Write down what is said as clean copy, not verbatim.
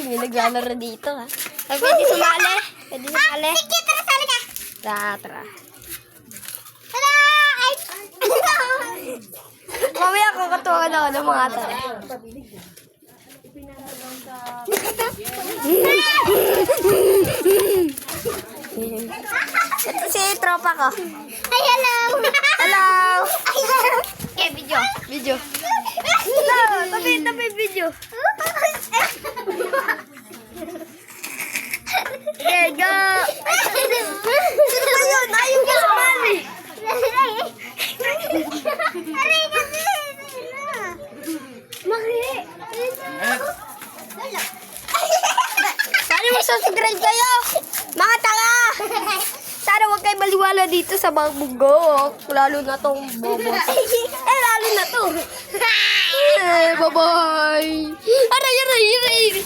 may naglalaro dito ha. Ay, pwede sumali. Pwede sumali. Sige, tara, sali ka. Tara. Tara! Ay! Mamaya ko katuwa na ako ng mga tara. Ito si tropa ko. Ay, hello! Hello! Okay, video. Video. Hello! Tabi video. Okay, go! Sino ba yun? Ayaw ka sumali. Aray kasi! Maki! Sana mag-subscribe kayo! Mga tanga! Sana huwag kayo maliwala dito sa mga bugok. Lalo na tong bobo. Lalo na to. Bye-bye! Aray!